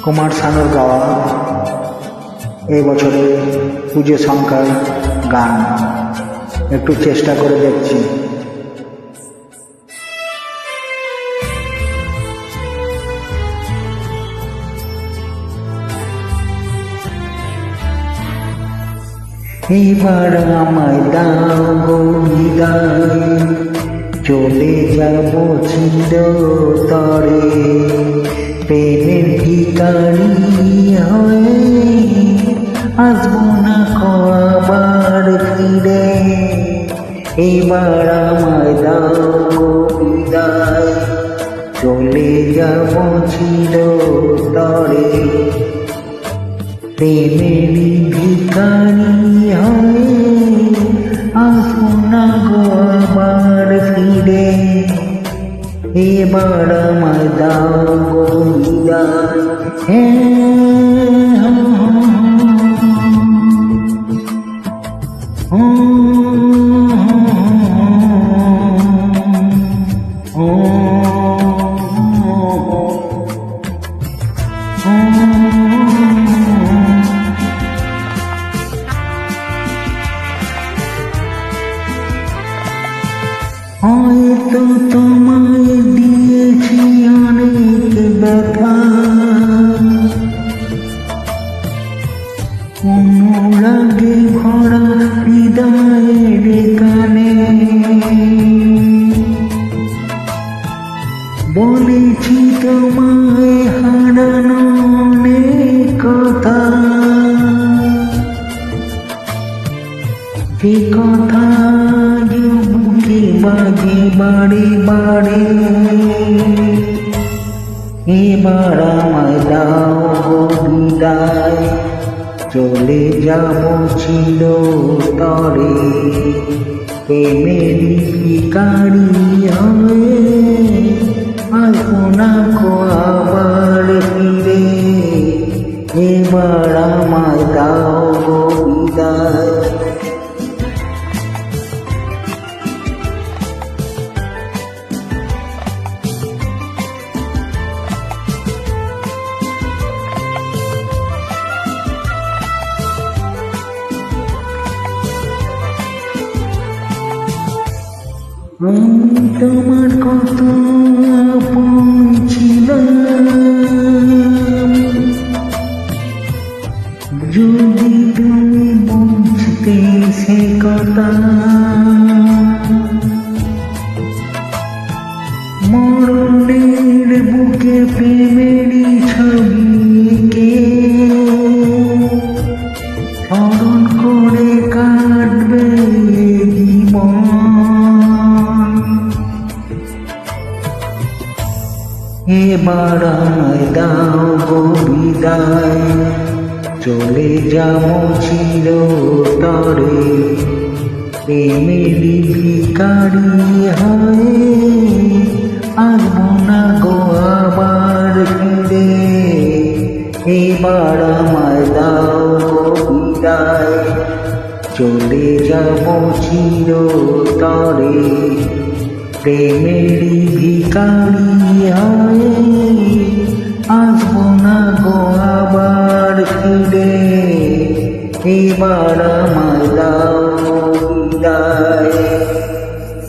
কুমার শানুর গাওয়া এই বছরে পুজো সংখ্যার গান একটু চেষ্টা করে দেখছি। এবার আমায় দাও গো বিদায়, চলে যাব চিরতরে, প্রেমের ভিখারি হয়ে আসবো না আবার ফিরে। এবার আমায় দাও গো বিদায়, চলে যাব চিরতরে, প্রেমের ভিখারি হয়ে আসবো না আবার ফিরে। এবার আমায় দাও গো বিদায়। হয়তো তোমায় দিয়েছি অনেক ব্যথা, অনুরাগে ভরা হৃদয়ের কানে বলেছি তোমায় হারানো অনেক কথা, যে কথা বুকে বাজে বাড়ি বাড়ি। এবার আমায় দাও গো বিদায়, চলে যাব চিরতরে, প্রেমের ভিখারি হয়ে আসবো না আবার ফিরে। এবার আমায় দাও গো বিদায়। আমি তোমার কত আপন ছিলাম, যদি তুমি বুঝতে সে কথা, মরণের বুকে প্রেমেরই ছবিকে স্মরণ করে কাটবে জীবন। এবার আমায় দাও গো বিদায়, চলে যাব চিরতরে, প্রেমের ভিখারি হয়ে আসবো না গো আবার ফিরে। এবার আমায় দাও গো বিদায়, চলে যাব চিরতরে, প্রেমের ভিখারি হয়ে আসবো না গো আবার ফিরে। এবার আমায় দাও বিদায়।